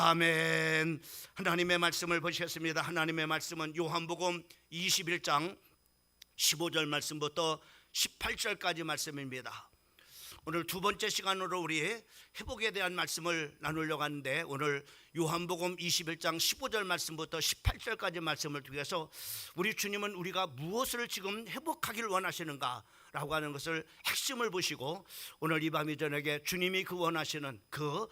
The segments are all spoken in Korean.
아멘. 하나님의 말씀을 보시겠습니다. 하나님의 말씀은 요한복음 21장 15절 말씀부터 18절까지 말씀입니다. 오늘 두 번째 시간으로 우리 회복에 대한 말씀을 나누려고 하는데, 오늘 요한복음 21장 15절 말씀부터 18절까지 말씀을 통해서 우리 주님은 우리가 무엇을 지금 회복하기를 원하시는가 라고 하는 것을 핵심을 보시고, 오늘 이 밤 이 저녁에 주님이 그 원하시는 그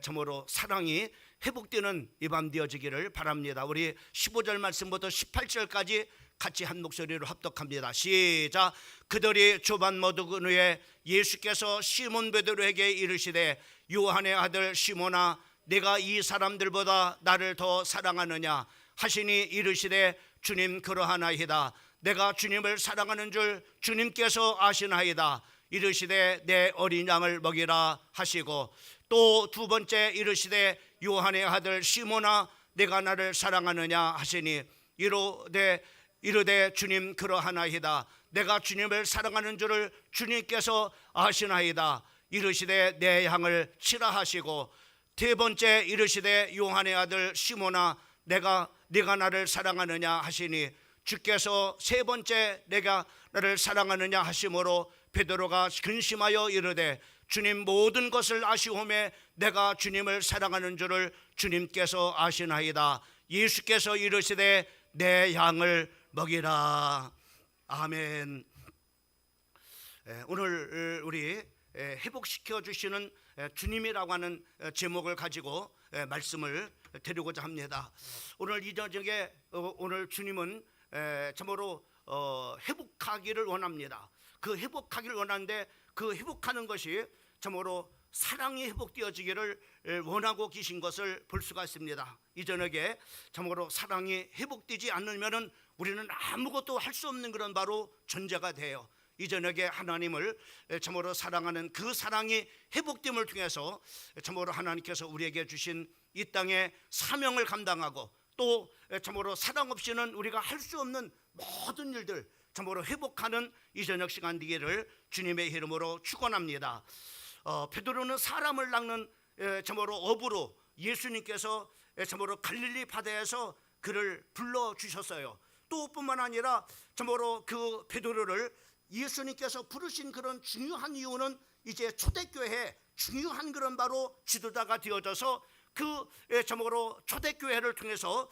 참으로 사랑이 회복되는 이 밤 되어지기를 바랍니다. 우리 15절 말씀부터 18절까지 같이 한 목소리로 합독합니다. 시작. 그들이 조반 머드근 후에 예수께서 시몬 베드로에게 이르시되, 요한의 아들 시몬아, 내가 이 사람들보다 나를 더 사랑하느냐 하시니 이르시되, 주님 그러하나이다. 내가 주님을 사랑하는 줄 주님께서 아시나이다. 이르시되, 내 어린 양을 먹이라 하시고, 또 두 번째 이르시되, 요한의 아들 시몬아, 내가 나를 사랑하느냐 하시니 이르되 주님 그러하나이다. 내가 주님을 사랑하는 줄을 주님께서 아시나이다. 이르시되, 내 양을 치라 하시고, 세 번째 이르시되, 요한의 아들 시몬아, 네가 나를 사랑하느냐 하시니 주께서 세 번째 내가 나를 사랑하느냐 하심으로 베드로가 근심하여 이르되, 주님 모든 것을 아시오매 내가 주님을 사랑하는 줄을 주님께서 아시나이다. 예수께서 이르시되, 내 양을 먹이라. 아멘. 오늘 우리 회복시켜 주시는 주님이라고 하는 제목을 가지고 말씀을 드리고자 합니다. 오늘 이 저녁에 오늘 주님은 참으로 회복하기를 원합니다. 그 회복하기를 원하는데, 그 회복하는 것이 참으로 사랑이 회복되어지기를 원하고 계신 것을 볼 수가 있습니다. 이 저녁에 참으로 사랑이 회복되지 않으면 우리는 아무것도 할 수 없는 그런 바로 존재가 돼요. 이 저녁에 하나님을 참으로 사랑하는 그 사랑이 회복됨을 통해서 참으로 하나님께서 우리에게 주신 이 땅의 사명을 감당하고, 또 참으로 사랑 없이는 우리가 할 수 없는 모든 일들 참으로 회복하는 이 저녁 시간 되기를 주님의 이름으로 축원합니다. 베드로는 사람을 낚는 참으로 어부로 예수님께서 참으로 갈릴리 바다에서 그를 불러주셨어요. 또 뿐만 아니라 참으로 그 베드로를 예수님께서 부르신 그런 중요한 이유는 이제 초대교회에 중요한 그런 바로 지도자가 되어져서 그 참으로 초대교회를 통해서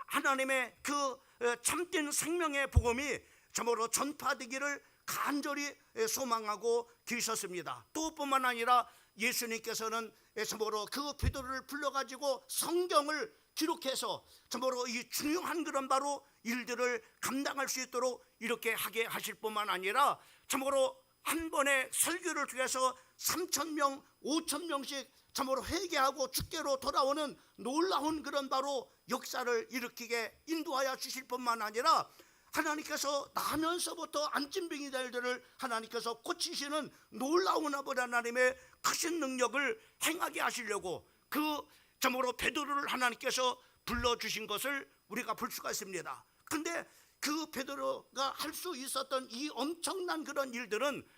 하나님의 그 참된 생명의 복음이 참으로 전파되기를 간절히 소망하고 계셨습니다. 또 뿐만 아니라 예수님께서는 참으로 그 베드로를 불러가지고 성경을 기록해서 참으로 이 중요한 그런 바로 일들을 감당할 수 있도록 이렇게 하게 하실 뿐만 아니라, 참으로 한 번의 설교를 통해서 3,000명 5,000명씩 참으로 회개하고 주께로 돌아오는 놀라운 그런 바로 역사를 일으키게 인도하여 주실 뿐만 아니라, 하나님께서 나면서부터 안진병이 될 들을 하나님께서 고치시는 놀라운 아버지 하나님의 크신 능력을 행하게 하시려고 그 참으로 베드로를 하나님께서 불러주신 것을 우리가 볼 수가 있습니다. 근데 그 베드로가 할 수 있었던 이 엄청난 그런 일들은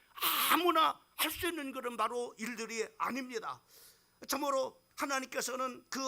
아무나 할 수 있는 그런 바로 일들이 아닙니다. 참으로 하나님께서는 그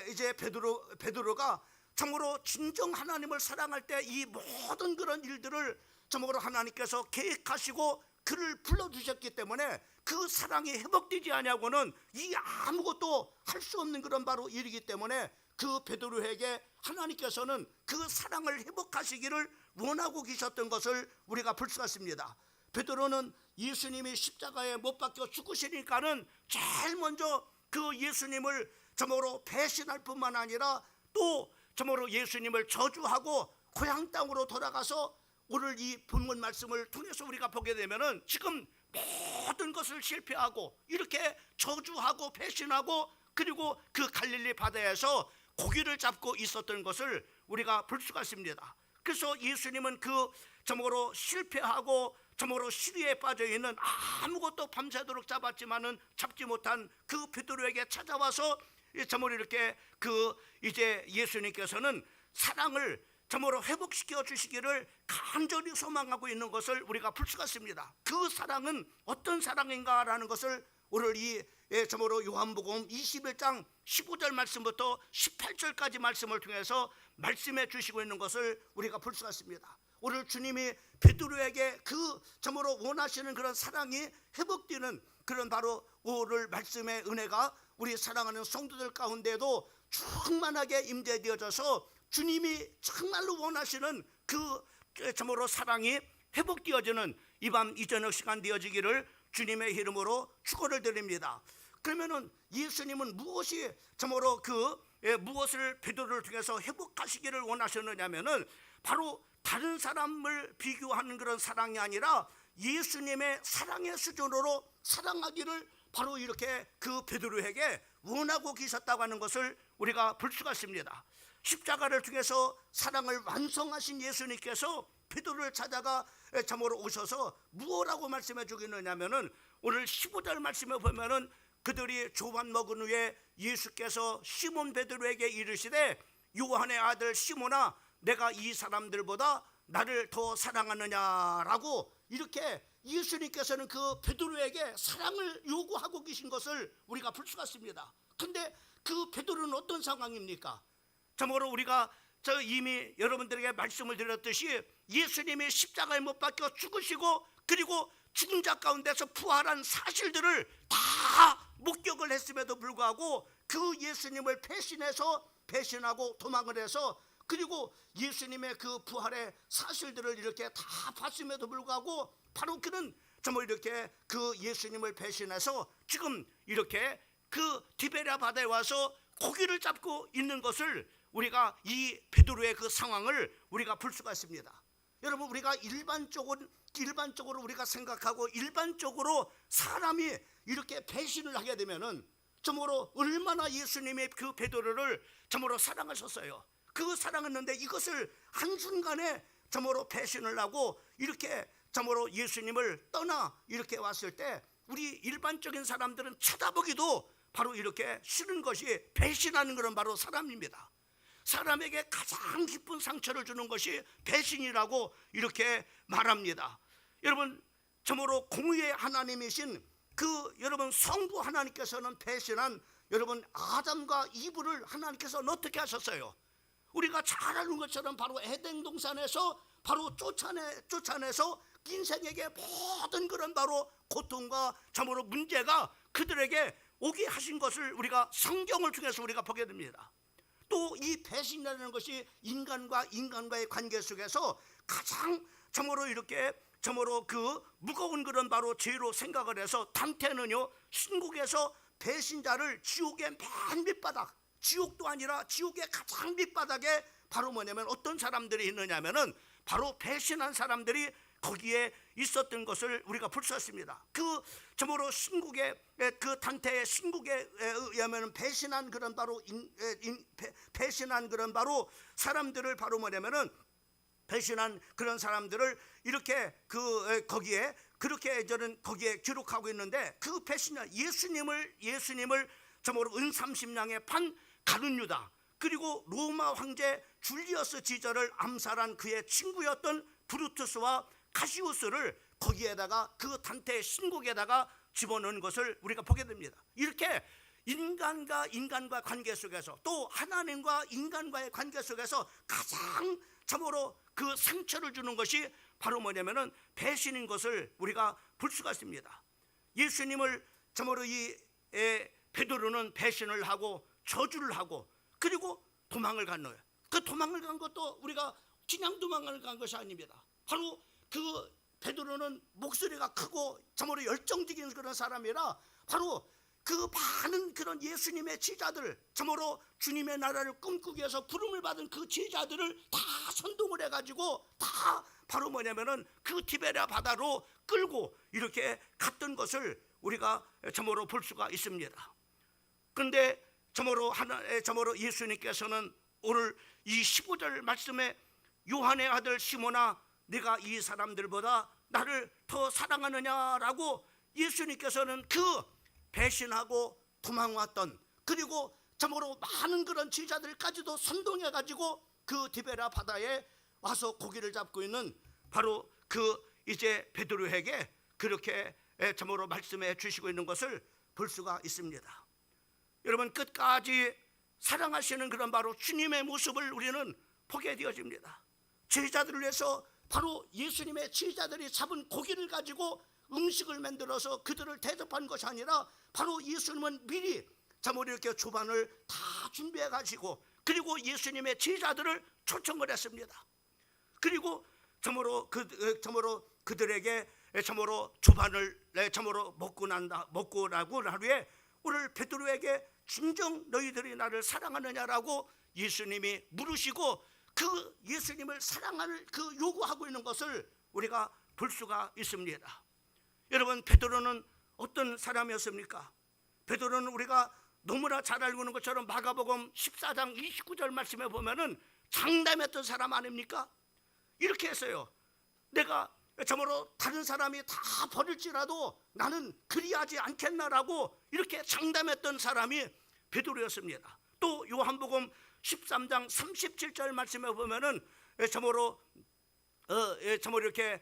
이제 베드로가 참으로 진정 하나님을 사랑할 때 이 모든 그런 일들을 참으로 하나님께서 계획하시고 그를 불러주셨기 때문에 그 사랑이 회복되지 않냐고는 이 아무것도 할 수 없는 그런 바로 일이기 때문에 그 베드로에게 하나님께서는 그 사랑을 회복하시기를 원하고 계셨던 것을 우리가 볼 수가 있습니다. 베드로는 예수님이 십자가에 못 박혀 죽으시니까는 제일 먼저 그 예수님을 참으로 배신할 뿐만 아니라 또 참으로 예수님을 저주하고 고향 땅으로 돌아가서 오늘 이 본문 말씀을 통해서 우리가 보게 되면은 지금 모든 것을 실패하고 이렇게 저주하고 배신하고, 그리고 그 갈릴리 바다에서 고기를 잡고 있었던 것을 우리가 볼 수가 있습니다. 그래서 예수님은 그 참으로 실패하고 참으로 시리에 빠져 있는, 아무것도 밤새도록 잡았지만은 잡지 못한 그 베드로에게 찾아와서 참으로 이렇게 그 이제 예수님께서는 사랑을 참으로 회복시켜 주시기를 간절히 소망하고 있는 것을 우리가 볼 수가 있습니다. 그 사랑은 어떤 사랑인가라는 것을 오늘 이 참으로 요한복음 21장 15절 말씀부터 18절까지 말씀을 통해서 말씀해 주시고 있는 것을 우리가 볼 수가 있습니다. 오늘 주님이 베드로에게 그 참으로 원하시는 그런 사랑이 회복되는 그런 바로 오늘 말씀의 은혜가 우리 사랑하는 성도들 가운데도 충만하게 임재되어져서 주님이 정말로 원하시는 그 참으로 사랑이 회복되어지는 이 밤 이 저녁 시간 되어지기를 주님의 이름으로 축원을 드립니다. 그러면은 예수님은 무엇이 참으로 무엇을 베드로를 통해서 회복하시기를 원하셨느냐면은 바로 다른 사람을 비교하는 그런 사랑이 아니라 예수님의 사랑의 수준으로 사랑하기를 바로 이렇게 그 베드로에게 원하고 계셨다고 하는 것을 우리가 볼 수가 있습니다. 십자가를 통해서 사랑을 완성하신 예수님께서 베드로를 찾아가 참으로 오셔서 무엇라고 말씀해 주겠느냐면은 오늘 15절 말씀에 보면은 그들이 조반 먹은 후에 예수께서 시몬 베드로에게 이르시되 요한의 아들 시몬아 내가 이 사람들보다 나를 더 사랑하느냐라고 이렇게 예수님께서는 그 베드로에게 사랑을 요구하고 계신 것을 우리가 볼 수가 있습니다. 근데 그 베드로는 어떤 상황입니까? 참으로 우리가 이미 여러분들에게 말씀을 드렸듯이 예수님이 십자가에 못 박혀 죽으시고 그리고 죽은 자 가운데서 부활한 사실들을 다 목격을 했음에도 불구하고 그 예수님을 배신하고 도망을 해서 그리고 예수님의 그 부활의 사실들을 이렇게 다 봤음에도 불구하고 바로 그는 정말 이렇게 그 예수님을 배신해서 지금 이렇게 그 디베랴 바다에 와서 고기를 잡고 있는 것을 우리가 이 베드로의 그 상황을 우리가 볼 수가 있습니다. 여러분 우리가 일반적으로 우리가 생각하고 일반적으로 사람이 이렇게 배신을 하게 되면은 정말로 얼마나 예수님의 그 베드로를 정말로 사랑하셨어요. 그 사랑했는데 이것을 한순간에 정말로 배신을 하고 이렇게 정말로 예수님을 떠나 이렇게 왔을 때 우리 일반적인 사람들은 쳐다보기도 바로 이렇게 싫은 것이 배신하는 그런 바로 사람입니다. 사람에게 가장 깊은 상처를 주는 것이 배신이라고 이렇게 말합니다. 여러분 참으로 공의의 하나님이신 그 여러분 성부 하나님께서는 배신한 여러분 아담과 이브를 하나님께서는 어떻게 하셨어요? 우리가 잘 아는 것처럼 바로 에덴 동산에서 바로 쫓아내서 인생에게 모든 그런 바로 고통과 참으로 문제가 그들에게 오게 하신 것을 우리가 성경을 통해서 우리가 보게 됩니다. 또 이 배신이라는 것이 인간과의 관계 속에서 가장 참으로 이렇게 참으로 그 무거운 그런 바로 죄로 생각을 해서 단테는요 신국에서 배신자를 지옥의 맨 밑바닥, 지옥도 아니라 지옥의 가장 밑바닥에 바로 뭐냐면 어떤 사람들이 있느냐면은 바로 배신한 사람들이 거기에 있었던 것을 우리가 볼 수 있습니다. 그 참으로 신국의 그 단테의 신국에 의하면 배신한 그런 바로 배신한 그런 바로 사람들을 바로 뭐냐면은 배신한 그런 사람들을 이렇게 거기에 그렇게 저는 거기에 기록하고 있는데 그 배신자 예수님을 참으로 은삼십냥에 판 가룟 유다 그리고 로마 황제 줄리어스 지저를 암살한 그의 친구였던 브루투스와 카시우스를 거기에다가 그 단테의 신국에다가 집어넣은 것을 우리가 보게 됩니다. 이렇게 인간과 관계 속에서 또 하나님과 인간과의 관계 속에서 가장 참으로 그 상처를 주는 것이 바로 뭐냐면은 배신인 것을 우리가 볼 수가 있습니다. 예수님을 참으로 이 베드로는 배신을 하고 저주를 하고 그리고 도망을 간 거예요. 그 도망을 간 것도 우리가 그냥 도망을 간 것이 아닙니다. 바로 그 베드로는 목소리가 크고 참으로 열정적인 그런 사람이라 바로 그 많은 그런 예수님의 제자들 참으로 주님의 나라를 꿈꾸기 위해서 부름을 받은 그 제자들을 다 선동을 해가지고 다 바로 뭐냐면은 그 디베랴 바다로 끌고 이렇게 갔던 것을 우리가 참으로 볼 수가 있습니다. 그런데 참으로 예수님께서는 오늘 이 15절 말씀에 요한의 아들 시몬아 네가 이 사람들보다 나를 더 사랑하느냐라고 예수님께서는 그 배신하고 도망왔던 그리고 참으로 많은 그런 제자들까지도 선동해 가지고 그 디베랴 바다에 와서 고기를 잡고 있는 바로 그 이제 베드로에게 그렇게 참으로 말씀해 주시고 있는 것을 볼 수가 있습니다. 여러분, 끝까지 사랑하시는 그런 바로 주님의 모습을 우리는 보게 되어집니다. 제자들을 위해서 바로 예수님의 제자들이 잡은 고기를 가지고 음식을 만들어서 그들을 대접한 것이 아니라 바로 예수님은 미리 참으로 이렇게 조반을 다 준비해 가지고 그리고 예수님의 제자들을 초청을 했습니다. 그리고 참으로 그들에게 참으로 조반을 참으로 먹고 나고 난 후에 오늘 베드로에게 진정 너희들이 나를 사랑하느냐라고 예수님이 물으시고 그 예수님을 사랑을 그 요구하고 있는 것을 우리가 볼 수가 있습니다. 여러분, 베드로는 어떤 사람이었습니까? 베드로는 우리가 너무나 잘 알고 있는 것처럼 마가복음 14장 29절 말씀에 보면은 장담했던 사람 아닙니까? 이렇게 했어요. 내가 참으로 다른 사람이 다 버릴지라도 나는 그리하지 않겠나라고 이렇게 장담했던 사람이 베드로였습니다. 또 요한복음 13장 37절 말씀에 보면은 참으로 이렇게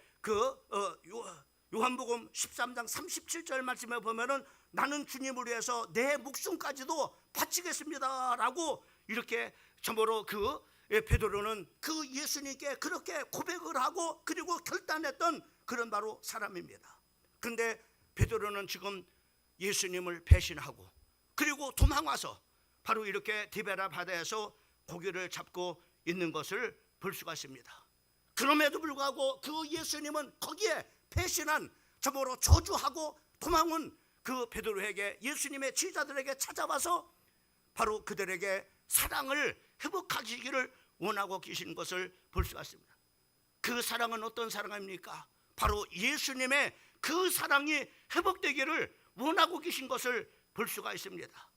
요한복음 13장 37절 말씀에 보면은 나는 주님을 위해서 내 목숨까지도 바치겠습니다라고 이렇게 참으로 베드로는 그 예수님께 그렇게 고백을 하고 그리고 결단했던 그런 바로 사람입니다. 그런데 베드로는 지금 예수님을 배신하고 그리고 도망와서 바로 이렇게 디베라 바다에서 고기를 잡고 있는 것을 볼 수가 있습니다. 그럼에도 불구하고 그 예수님은 거기에 배신한 참으로 저주하고 도망온 그 베드로에게 예수님의 제자들에게 찾아와서 바로 그들에게 사랑을 회복하시기를 원하고 계신 것을 볼 수가 있습니다. 그 사랑은 어떤 사랑입니까? 바로 예수님의 그 사랑이 회복되기를 원하고 계신 것을 볼 수가 있습니다.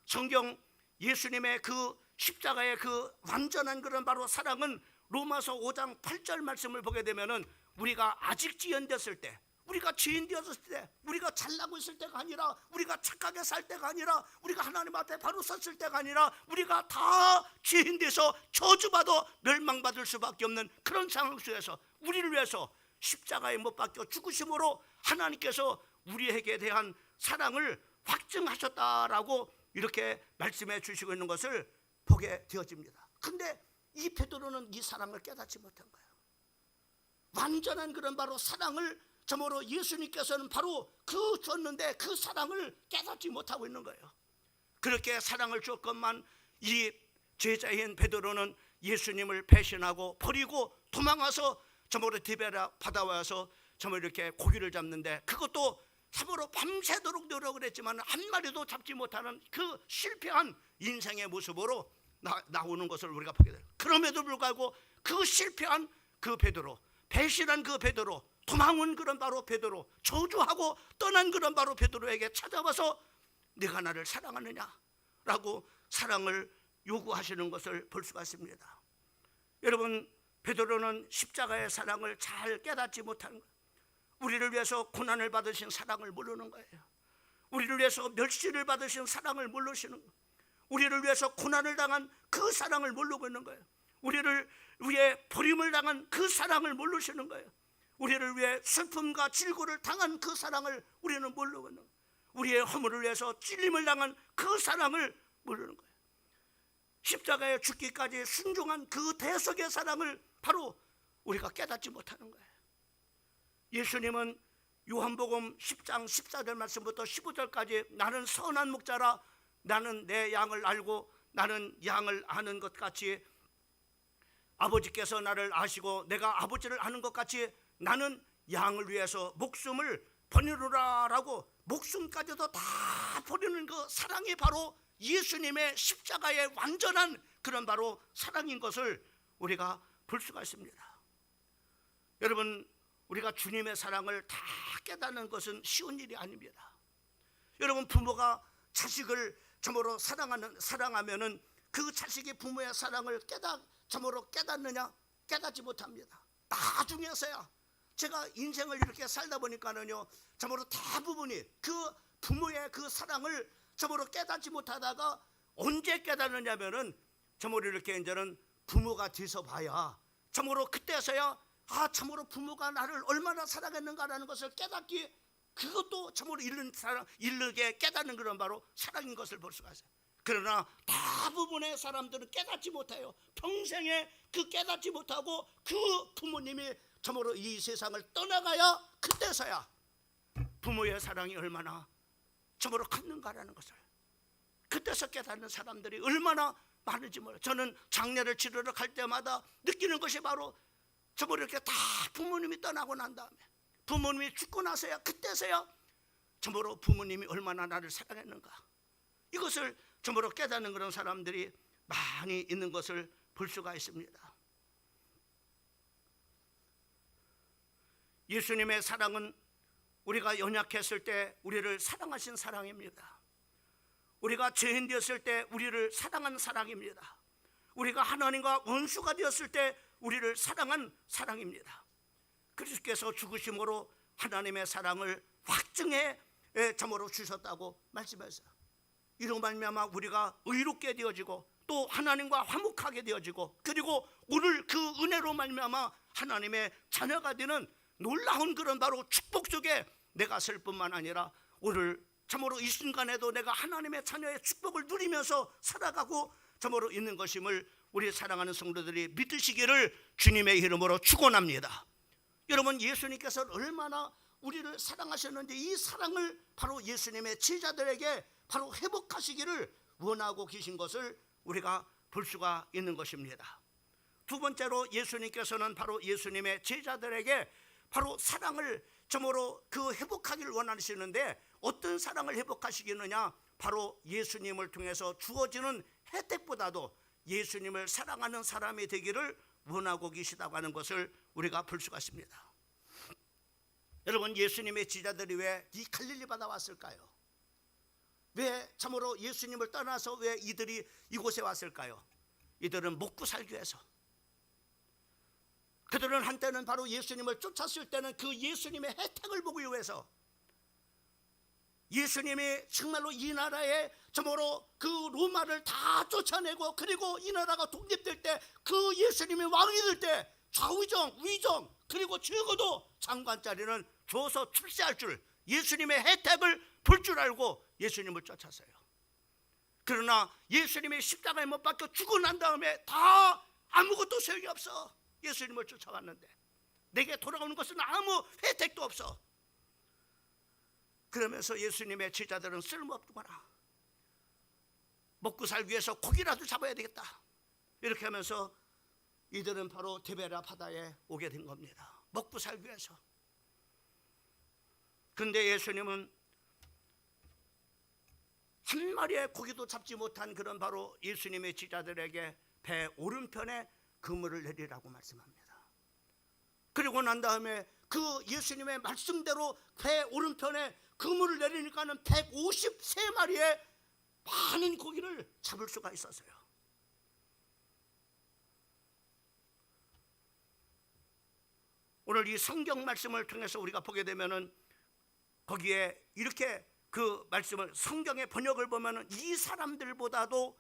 성경 예수님의 그 십자가의 그 완전한 그런 바로 사랑은 로마서 5장 8절 말씀을 보게 되면은 우리가 아직 지연됐을 때, 우리가 죄인 되었을 때, 우리가 잘나고 있을 때가 아니라, 우리가 착하게 살 때가 아니라, 우리가 하나님 앞에 바로 섰을 때가 아니라, 우리가 다 죄인 돼서 저주받아 멸망받을 수밖에 없는 그런 상황 속에서 우리를 위해서 십자가에 못 박혀 죽으심으로 하나님께서 우리에게 대한 사랑을 확증하셨다라고 이렇게 말씀해 주시고 있는 것을 보게 되어집니다. 근데 이 베드로는 이 사랑을 깨닫지 못한 거예요. 완전한 그런 바로 사랑을 참으로 예수님께서는 바로 그 줬는데 그 사랑을 깨닫지 못하고 있는 거예요. 그렇게 사랑을 줬건만 이 제자인 베드로는 예수님을 배신하고 버리고 도망와서 참으로 디베라 바다 와서 참으로 이렇게 고기를 잡는데 그것도 참으로 밤새도록 노력을 했지만 한 마리도 잡지 못하는 그 실패한 인생의 모습으로 나오는 것을 우리가 보게 돼요. 그럼에도 불구하고 그 실패한 그 베드로, 배신한 그 베드로, 도망온 그런 바로 베드로, 저주하고 떠난 그런 바로 베드로에게 찾아와서 네가 나를 사랑하느냐라고 사랑을 요구하시는 것을 볼 수가 있습니다. 여러분, 베드로는 십자가의 사랑을 잘 깨닫지 못하는 거예요. 우리를 위해서 고난을 받으신 사랑을 모르는 거예요. 우리를 위해서 멸시를 받으신 사랑을 모르시는 거예요. 우리를 위해서 고난을 당한 그 사랑을 모르고 있는 거예요. 우리를 위해 버림을 당한 그 사랑을 모르시는 거예요. 우리를 위해 슬픔과 질고를 당한 그 사랑을 우리는 모르고 있는 거예요. 우리의 허물을 위해서 찔림을 당한 그 사랑을 모르는 거예요. 십자가에 죽기까지 순종한 그 대속의 사랑을 바로 우리가 깨닫지 못하는 거예요. 예수님은 요한복음 10장 14절 말씀부터 15절까지 나는 선한 목자라 나는 내 양을 알고 나는 양을 아는 것 같이 아버지께서 나를 아시고 내가 아버지를 아는 것 같이 나는 양을 위해서 목숨을 버리노라 라고 목숨까지도 다 버리는 그 사랑이 바로 예수님의 십자가의 완전한 그런 바로 사랑인 것을 우리가 볼 수가 있습니다. 여러분, 우리가 주님의 사랑을 다 깨닫는 것은 쉬운 일이 아닙니다. 여러분, 부모가 자식을 참으로 사랑하면은 그 자식이 부모의 사랑을 참으로 깨닫느냐? 깨닫지 못합니다. 나중에서야 제가 인생을 이렇게 살다 보니까는요, 참으로 대부분이 그 부모의 그 사랑을 참으로 깨닫지 못하다가 언제 깨닫느냐면은 참으로 이렇게 이제는 부모가 돼서 봐야 참으로 그때서야 참으로 부모가 나를 얼마나 사랑했는가라는 것을 깨닫기 그것도 참으로 이르게 깨닫는 그런 바로 사랑인 것을 볼 수가 있어요. 그러나 대부분의 사람들은 깨닫지 못해요. 평생에 그 깨닫지 못하고 그 부모님이 참으로 이 세상을 떠나가야 그때서야 부모의 사랑이 얼마나 참으로 컸는가라는 것을 그때서 깨닫는 사람들이 얼마나 많은지 몰라요. 저는 장례를 치르러 갈 때마다 느끼는 것이 바로 참으로 이렇게 다 부모님이 떠나고 난 다음에 부모님이 죽고 나서야 그때서야 참으로 부모님이 얼마나 나를 사랑했는가 이것을 참으로 깨닫는 그런 사람들이 많이 있는 것을 볼 수가 있습니다. 예수님의 사랑은 우리가 연약했을 때 우리를 사랑하신 사랑입니다. 우리가 죄인 되었을 때 우리를 사랑한 사랑입니다. 우리가 하나님과 원수가 되었을 때 우리를 사랑한 사랑입니다. 그리스도께서 죽으심으로 하나님의 사랑을 확증해 참으로 주셨다고 말씀했어요. 이로 말미암아 우리가 의롭게 되어지고 또 하나님과 화목하게 되어지고 그리고 오늘 그 은혜로 말미암아 하나님의 자녀가 되는 놀라운 그런 바로 축복 속에 내가 설 뿐만 아니라 오늘 참으로 이 순간에도 내가 하나님의 자녀의 축복을 누리면서 살아가고 참으로 있는 것임을 우리 사랑하는 성도들이 믿으시기를 주님의 이름으로 축원합니다. 여러분, 예수님께서 얼마나 우리를 사랑하셨는지 이 사랑을 바로 예수님의 제자들에게 바로 회복하시기를 원하고 계신 것을 우리가 볼 수가 있는 것입니다. 두 번째로 예수님께서는 바로 예수님의 제자들에게 바로 사랑을 점으로 그 회복하기를 원하시는데 어떤 사랑을 회복하시겠느냐? 바로 예수님을 통해서 주어지는 혜택보다도 예수님을 사랑하는 사람이 되기를 원하고 계시다고 하는 것을 우리가 볼 수가 있습니다. 여러분, 예수님의 제자들이 왜 이 갈릴리 바다 왔을까요? 왜 참으로 예수님을 떠나서 왜 이들이 이곳에 왔을까요? 이들은 먹고 살기 위해서. 그들은 한때는 바로 예수님을 쫓았을 때는 그 예수님의 혜택을 보기 위해서 예수님이 정말로 이 나라에 참으로 그 로마를 다 쫓아내고 그리고 이 나라가 독립될 때 그 예수님이 왕이 될 때 좌의정 위정 그리고 적어도 장관 자리는 줘서 출세할 줄 예수님의 혜택을 볼 줄 알고 예수님을 쫓았어요. 그러나 예수님이 십자가에 못 박혀 죽고 난 다음에 다 아무것도 소용이 없어. 예수님을 쫓아왔는데 내게 돌아오는 것은 아무 혜택도 없어. 그러면서 예수님의 제자들은 쓸모없구나. 먹고 살기 위해서 고기라도 잡아야 되겠다. 이렇게 하면서 이들은 바로 디베랴 바다에 오게 된 겁니다. 먹고 살기 위해서. 근데 예수님은 한 마리의 고기도 잡지 못한 그런 바로 예수님의 제자들에게 배 오른편에 그물을 내리라고 말씀합니다. 그리고 난 다음에 그 예수님의 말씀대로 배 오른편에 그물을 내리니까는 153마리의 많은 고기를 잡을 수가 있었어요. 오늘 이 성경 말씀을 통해서 우리가 보게 되면은 거기에 이렇게 그 말씀을 성경의 번역을 보면은 이 사람들보다도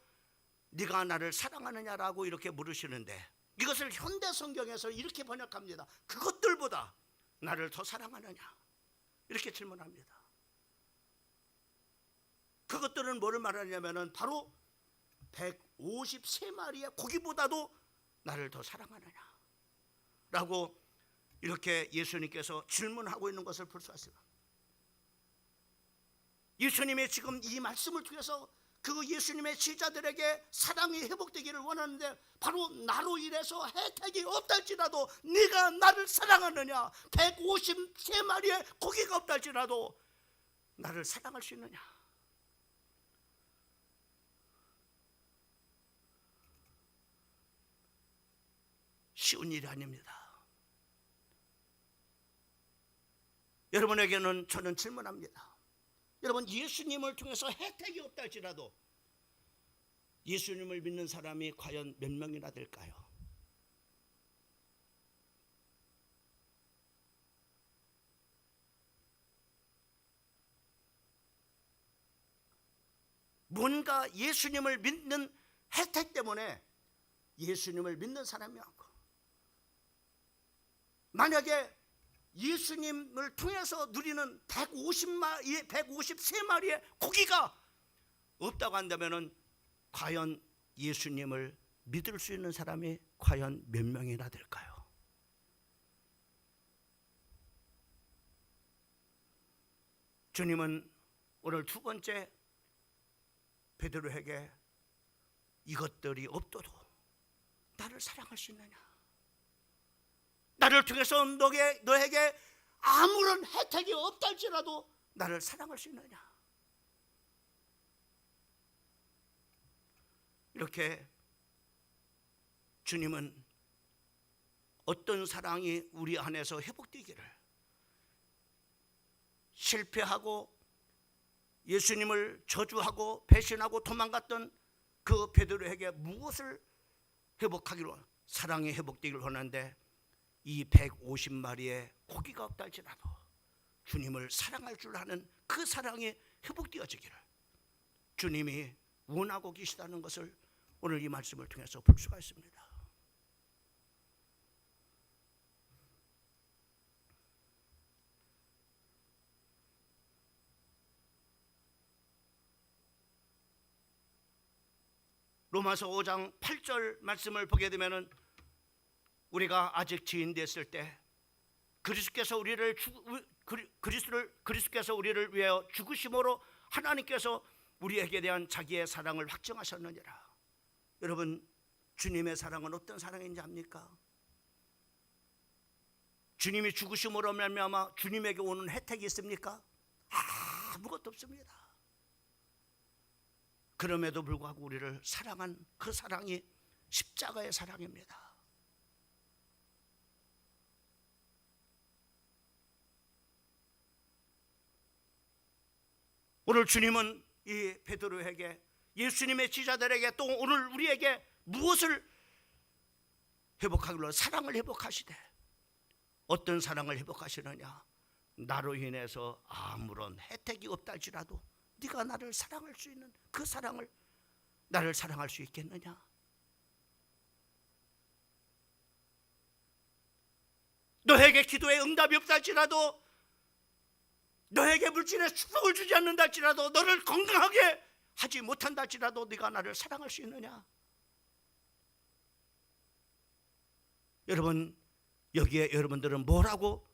네가 나를 사랑하느냐라고 이렇게 물으시는데 이것을 현대 성경에서 이렇게 번역합니다. 그것들보다 나를 더 사랑하느냐 이렇게 질문합니다. 그것들은 뭐를 말하냐면은 바로 153마리의 고기보다도 나를 더 사랑하느냐 라고 이렇게 예수님께서 질문하고 있는 것을 볼 수 있습니다. 예수님의 지금 이 말씀을 통해서 그 예수님의 제자들에게 사랑이 회복되기를 원하는데 바로 나로 인해서 혜택이 없다 할지라도 네가 나를 사랑하느냐, 153마리의 고기가 없다 할지라도 나를 사랑할 수 있느냐. 쉬운 일이 아닙니다. 여러분에게는 저는 질문합니다. 여러분, 예수님을 통해서 혜택이 없다 할지라도 예수님을 믿는 사람이 과연 몇 명이나 될까요? 뭔가 예수님을 믿는 혜택 때문에 예수님을 믿는 사람이 많고 만약에 예수님을 통해서 누리는 153마리의 고기가 없다고 한다면 과연 예수님을 믿을 수 있는 사람이 과연 몇 명이나 될까요? 주님은 오늘 두 번째 베드로에게 이것들이 없어도 나를 사랑할 수 있느냐? 나를 통해서 너에게 아무런 혜택이 없다 할지라도 나를 사랑할 수 있느냐? 이렇게 주님은 어떤 사랑이 우리 안에서 회복되기를, 실패하고 예수님을 저주하고 배신하고 도망갔던 그 베드로에게 무엇을 회복하기로, 사랑이 회복되기를 원하는데, 이 150마리의 고기가 없다 할지라도 주님을 사랑할 줄 아는 그 사랑이 회복되어지기를 주님이 원하고 계시다는 것을 오늘 이 말씀을 통해서 볼 수가 있습니다. 로마서 5장 8절 말씀을 보게 되면은 우리가 아직 지인 됐을 때 그리스도께서 우리를 위하여 죽으심으로 하나님께서 우리에게 대한 자기의 사랑을 확증하셨느니라. 여러분, 주님의 사랑은 어떤 사랑인지 압니까? 주님이 죽으심으로 말미암아 주님에게 오는 혜택이 있습니까? 아무것도 없습니다. 그럼에도 불구하고 우리를 사랑한 그 사랑이 십자가의 사랑입니다. 오늘 주님은 이 베드로에게, 예수님의 지자들에게, 또 오늘 우리에게 무엇을 회복하기로, 사랑을 회복하시되, 어떤 사랑을 회복하시느냐? 나로 인해서 아무런 혜택이 없다 할지라도 네가 나를 사랑할 수 있는 그 사랑을, 나를 사랑할 수 있겠느냐? 너에게 기도에 응답이 없다 할지라도, 너에게 물질에 축복을 주지 않는다 할지라도, 너를 건강하게 하지 못한다 할지라도 네가 나를 사랑할 수 있느냐? 여러분, 여기에 여러분들은 뭐라고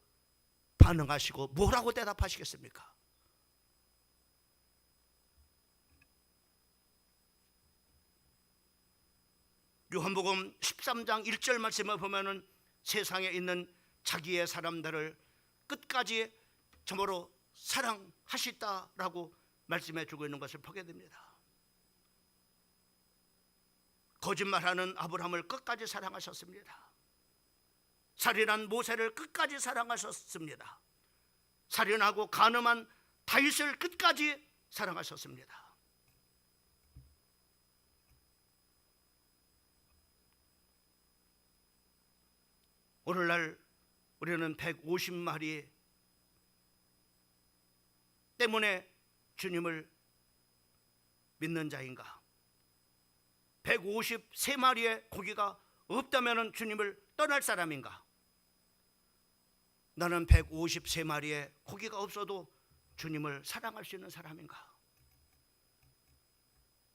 반응하시고 뭐라고 대답하시겠습니까? 요한복음 13장 1절 말씀을 보면은 세상에 있는 자기의 사람들을 끝까지 참으로 사랑하시다라고 말씀해 주고 있는 것을 보게 됩니다. 거짓말하는 아브라함을 끝까지 사랑하셨습니다. 살인한 모세를 끝까지 사랑하셨습니다. 살인하고 간음한 다윗을 끝까지 사랑하셨습니다. 오늘날 우리는 150마리 때문에 주님을 믿는 자인가? 153마리의 고기가 없다면 주님을 떠날 사람인가? 나는 153마리의 고기가 없어도 주님을 사랑할 수 있는 사람인가?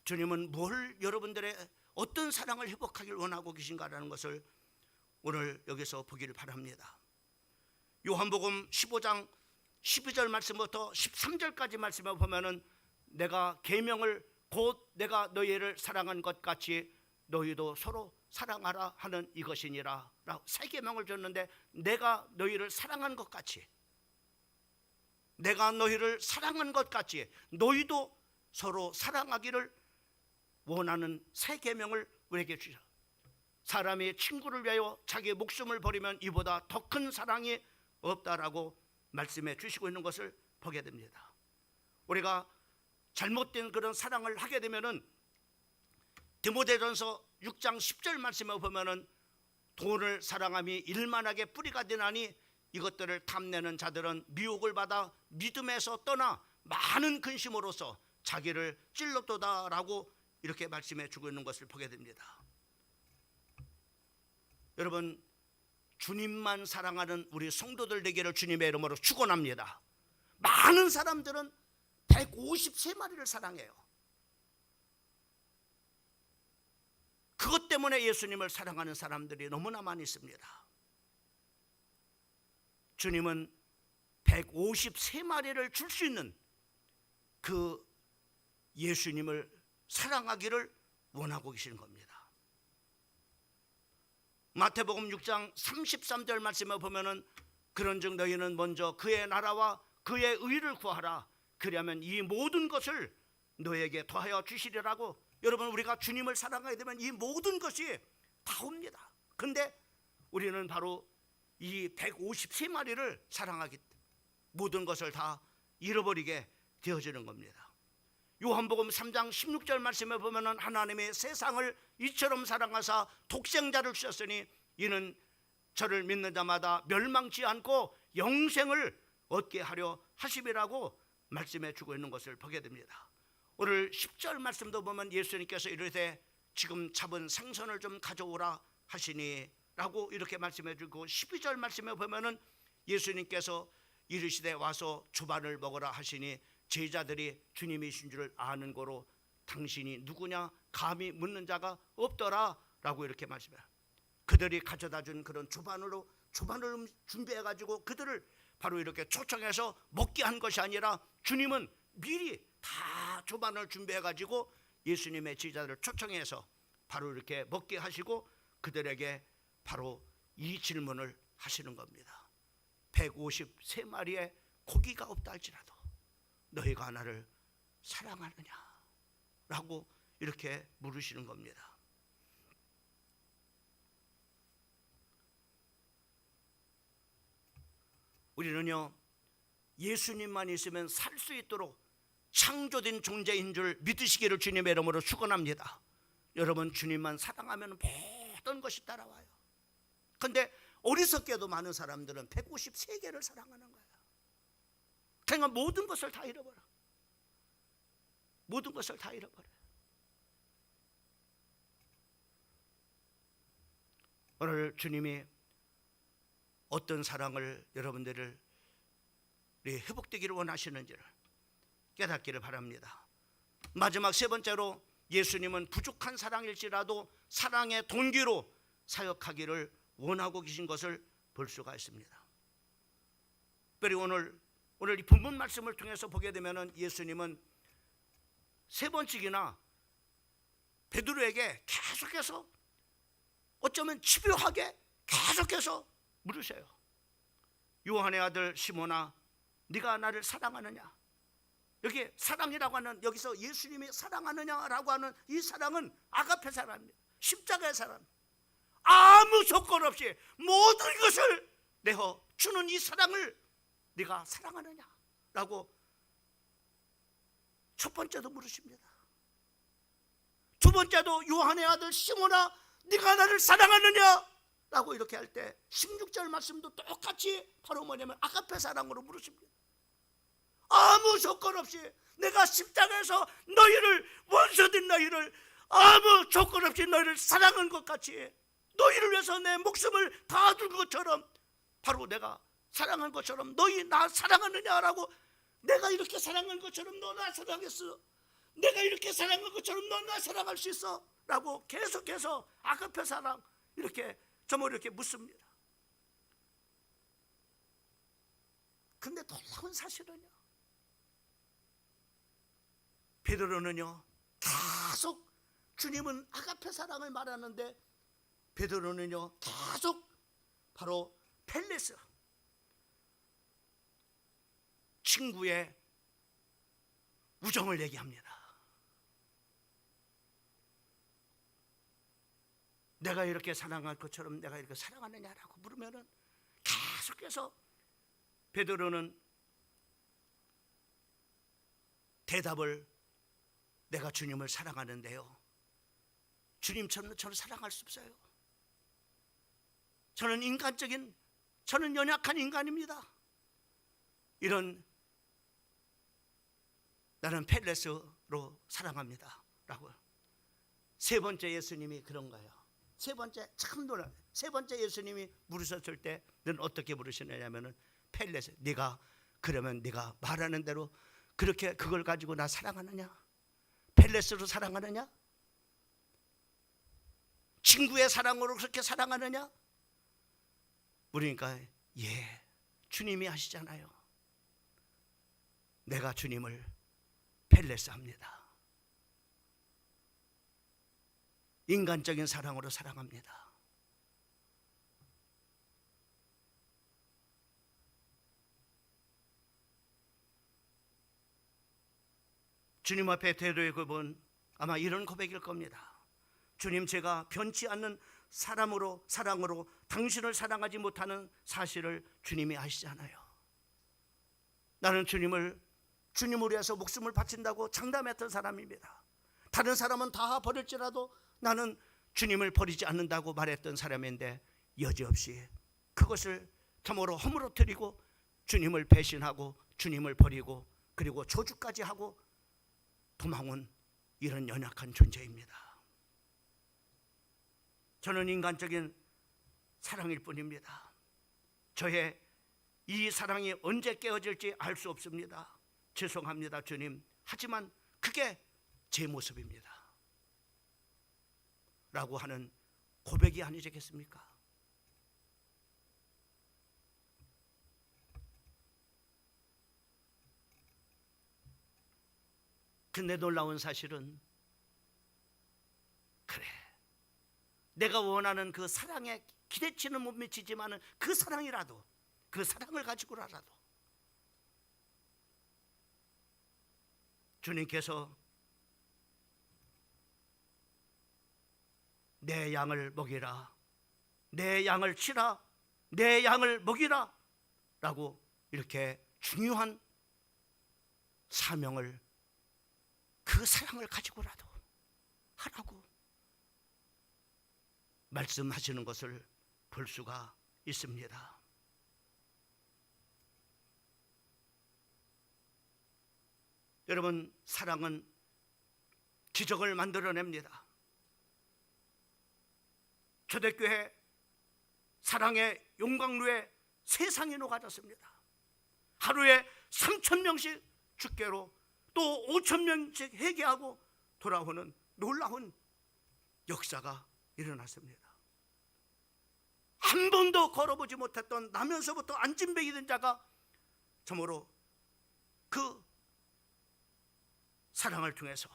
주님은 뭘, 여러분들의 어떤 사랑을 회복하길 원하고 계신가라는 것을 오늘 여기서 보기를 바랍니다. 요한복음 15장 12절 말씀부터 13절까지 말씀을 보면은, 내가 계명을 곧 내가 너희를 사랑한 것 같이 너희도 서로 사랑하라 하는 이것이니라 라고 세 계명을 줬는데, 내가 너희를 사랑한 것 같이, 내가 너희를 사랑한 것 같이 너희도 서로 사랑하기를 원하는 세 계명을 우리에게 주셨습니다. 사람이 친구를 위하여 자기의 목숨을 버리면 이보다 더 큰 사랑이 없다라고 말씀해 주시고 있는 것을 보게 됩니다. 우리가 잘못된 그런 사랑을 하게 되면은 디모데전서 6장 10절 말씀을 보면은, 돈을 사랑함이 일만하게 뿌리가 되나니 이것들을 탐내는 자들은 미혹을 받아 믿음에서 떠나 많은 근심으로써 자기를 찔렀도다라고 이렇게 말씀해 주고 있는 것을 보게 됩니다. 여러분, 주님만 사랑하는 우리 성도들 되기를 주님의 이름으로 축원합니다. 많은 사람들은 153마리를 사랑해요. 그것 때문에 예수님을 사랑하는 사람들이 너무나 많이 있습니다. 주님은 153마리를 줄 수 있는 그 예수님을 사랑하기를 원하고 계시는 겁니다. 마태복음 6장 33절 말씀에 보면은 그런즉 너희는 먼저 그의 나라와 그의 의를 구하라. 그리하면 이 모든 것을 너에게 더하여 주시리라고. 여러분, 우리가 주님을 사랑하게 되면 이 모든 것이 다 옵니다. 근데 우리는 바로 이 153마리를 사랑하기 모든 것을 다 잃어버리게 되어지는 겁니다. 요한복음 3장 16절 말씀에 보면은 하나님의 세상을 이처럼 사랑하사 독생자를 주셨으니 이는 저를 믿는 자마다 멸망치 않고 영생을 얻게 하려 하심이라고 말씀해 주고 있는 것을 보게 됩니다. 오늘 10절 말씀도 보면 예수님께서 이르되 지금 잡은 생선을 좀 가져오라 하시니 라고 이렇게 말씀해 주고, 12절 말씀에 보면은 예수님께서 이르시되 와서 주반을 먹으라 하시니 제자들이 주님이신 줄 아는 거로 당신이 누구냐 감히 묻는 자가 없더라 라고 이렇게 말씀해요. 그들이 가져다 준 그런 주반을 준비해 가지고 그들을 바로 이렇게 초청해서 먹게 한 것이 아니라 주님은 미리 다 주반을 준비해 가지고 예수님의 제자들을 초청해서 바로 이렇게 먹게 하시고 그들에게 바로 이 질문을 하시는 겁니다. 153마리의 고기가 없다 할지라도 너희가 나를 사랑하느냐 라고 이렇게 물으시는 겁니다. 우리는요, 예수님만 있으면 살 수 있도록 창조된 존재인 줄 믿으시기를 주님의 이름으로 축원합니다. 여러분, 주님만 사랑하면 모든 것이 따라와요. 그런데 어리석게도 많은 사람들은 153개를 사랑하는 거예요. 그러니까 모든 것을 다 잃어버려. 모든 것을 다 잃어버려요. 오늘 주님이 어떤 사랑을 여러분들을 회복되기를 원하시는지를 깨닫기를 바랍니다. 마지막 세 번째로 예수님은 부족한 사랑일지라도 사랑의 동기로 사역하기를 원하고 계신 것을 볼 수가 있습니다. 그리고 오늘 이 본문 말씀을 통해서 보게 되면은 예수님은 세 번씩이나 베드로에게 계속해서 어쩌면 집요하게 계속해서 물으세요. 요한의 아들 시몬아, 네가 나를 사랑하느냐? 여기 사랑이라고 하는, 여기서 예수님이 사랑하느냐라고 하는 이 사랑은 아가페 사랑입니다. 십자가의 사랑. 아무 조건 없이 모든 것을 내어 주는 이 사랑을 네가 사랑하느냐? 라고 첫 번째도 물으십니다. 두 번째도 요한의 아들 시몬아, 네가 나를 사랑하느냐? 라고 이렇게 할 때 16절 말씀도 똑같이 바로 뭐냐면 아가페 사랑으로 물으십니다. 아무 조건 없이 내가 십자가에서 너희를, 원수된 너희를 아무 조건 없이 너희를 사랑한 것 같이, 너희를 위해서 내 목숨을 다 줄 것처럼, 바로 내가 사랑한 것처럼 너희 나 사랑하느냐라고, 내가 이렇게 사랑한 것처럼 너 나 사랑했어, 내가 이렇게 사랑한 것처럼 너 나 사랑할 수 있어? 라고 계속해서 아가페 사랑 이렇게 저뭐 이렇게 묻습니다. 근데 놀라운 사실은요, 베드로는요 계속, 주님은 아가페 사랑을 말하는데 베드로는요 계속 바로 펠레스, 친구의 우정을 얘기합니다. 내가 이렇게 사랑할 것처럼 내가 이렇게 사랑하느냐라고 물으면은 계속해서 베드로는 대답을, 내가 주님을 사랑하는데요, 주님처럼 저를 사랑할 수 없어요. 저는 저는 연약한 인간입니다. 이런, 나는 펠레스로 사랑합니다 라고. 세 번째 예수님이 그런 거예요. 세 번째 참 놀라. 세 번째 예수님이 물으셨을 때 너는 어떻게 물으시느냐면은 펠렛에 네가 그러면 네가 말하는 대로 그렇게 그걸 가지고 나 사랑하느냐? 펠렛으로 사랑하느냐? 친구의 사랑으로 그렇게 사랑하느냐? 물으니까 예, 주님이 하시잖아요. 내가 주님을 펠렛 합니다. 인간적인 사랑으로 사랑합니다. 주님 앞에 대도의 고백은 아마 이런 고백일 겁니다. 주님, 제가 변치 않는 사랑으로 당신을 사랑하지 못하는 사실을 주님이 아시잖아요. 나는 주님을 위해서 목숨을 바친다고 장담했던 사람입니다. 다른 사람은 다 버릴지라도 나는 주님을 버리지 않는다고 말했던 사람인데 여지없이 그것을 참으로 허물어뜨리고 주님을 배신하고 주님을 버리고 그리고 저주까지 하고 도망온 이런 연약한 존재입니다. 저는 인간적인 사랑일 뿐입니다. 저의 이 사랑이 언제 깨어질지 알 수 없습니다. 죄송합니다, 주님. 하지만 그게 제 모습입니다. 라고 하는 고백이 아니겠습니까? 근데 놀라운 사실은 그래, 내가 원하는 그 사랑에 기대치는 못 미치지만 그 사랑이라도 그 사랑을 가지고라도 주님께서 내 양을 먹이라, 내 양을 치라, 내 양을 먹이라 라고 이렇게 중요한 사명을 그 사랑을 가지고라도 하라고 말씀하시는 것을 볼 수가 있습니다. 여러분, 사랑은 기적을 만들어냅니다. 초대교회 사랑의 용광로에 세상이 녹아졌습니다. 하루에 3,000명씩 주께로 또 5,000명씩 회개하고 돌아오는 놀라운 역사가 일어났습니다. 한 번도 걸어보지 못했던 나면서부터 안진뱅이 된 자가 참으로 그 사랑을 통해서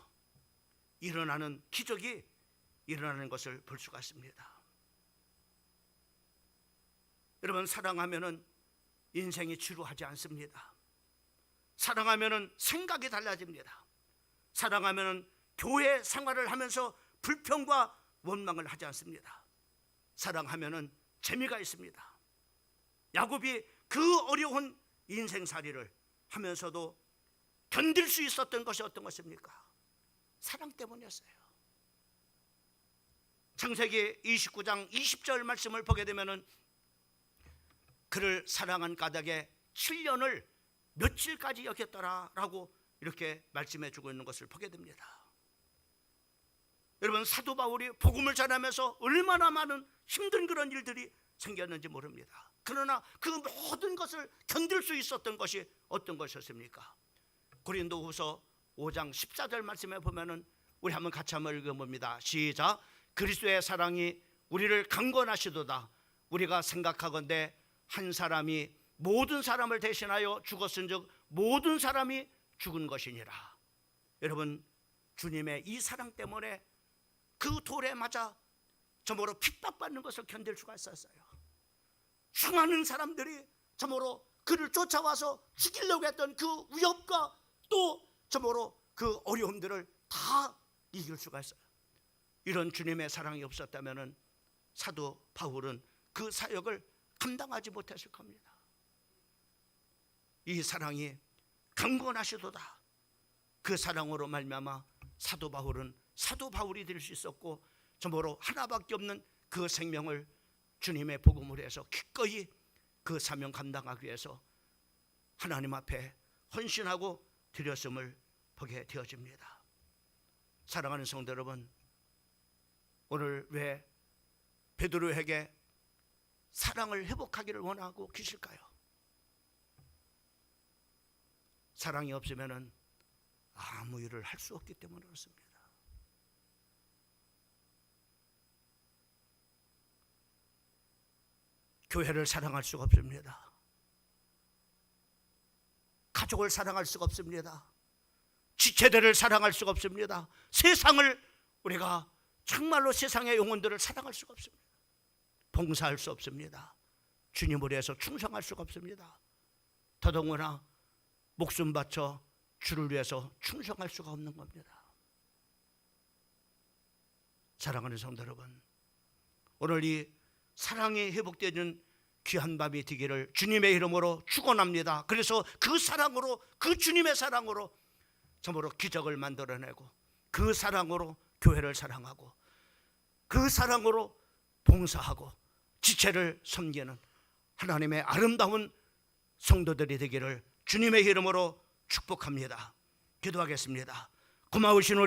일어나는 기적이 일어나는 것을 볼 수가 있습니다. 여러분, 사랑하면은 인생이 지루하지 않습니다. 사랑하면은 생각이 달라집니다. 사랑하면은 교회 생활을 하면서 불평과 원망을 하지 않습니다. 사랑하면은 재미가 있습니다. 야곱이 그 어려운 인생살이를 하면서도 견딜 수 있었던 것이 어떤 것입니까? 사랑 때문이었어요. 창세기 29장 20절 말씀을 보게 되면은 그를 사랑한 까닭에 7년을 며칠까지 여겼더라라고 이렇게 말씀해 주고 있는 것을 보게 됩니다. 여러분, 사도 바울이 복음을 전하면서 얼마나 많은 힘든 그런 일들이 생겼는지 모릅니다. 그러나 그 모든 것을 견딜 수 있었던 것이 어떤 것이었습니까? 고린도후서 5장 14절 말씀에 보면은 우리 한번 같이 한번 읽어봅니다. 시작. 그리스도의 사랑이 우리를 강권하시도다. 우리가 생각하건대 한 사람이 모든 사람을 대신하여 죽었은즉 모든 사람이 죽은 것이니라. 여러분, 주님의 이 사랑 때문에 그 돌에 맞아 저모로 핍박받는 것을 견딜 수가 있었어요. 수많은 사람들이 저모로 그를 쫓아와서 죽이려고 했던 그 위협과 또 저모로 그 어려움들을 다 이길 수가 있어요. 이런 주님의 사랑이 없었다면 사도 바울은 그 사역을 감당하지 못했을 겁니다. 이 사랑이 강건하시도다. 그 사랑으로 말미암아 사도 바울은 사도 바울이 될 수 있었고 저모로 하나밖에 없는 그 생명을 주님의 복음을 해서 기꺼이 그 사명 감당하기 위해서 하나님 앞에 헌신하고 드렸음을 보게 되어집니다. 사랑하는 성도 여러분, 오늘 왜 베드로에게 사랑을 회복하기를 원하고 계실까요? 사랑이 없으면 아무 일을 할 수 없기 때문에 그렇습니다. 교회를 사랑할 수가 없습니다. 가족을 사랑할 수가 없습니다. 지체들을 사랑할 수가 없습니다. 세상을 우리가 정말로 세상의 영혼들을 사랑할 수가 없습니다. 봉사할 수 없습니다. 주님을 위해서 충성할 수가 없습니다. 더더구나 목숨 바쳐 주를 위해서 충성할 수가 없는 겁니다. 사랑하는 성도 여러분, 오늘 이 사랑이 회복되는 귀한 밤이 되기를 주님의 이름으로 축원합니다. 그래서 그 사랑으로, 그 주님의 사랑으로 참으로 기적을 만들어내고, 그 사랑으로 교회를 사랑하고, 그 사랑으로 봉사하고 지체를 섬기는 하나님의 아름다운 성도들이 되기를 주님의 이름으로 축복합니다. 기도하겠습니다. 고마우신 우리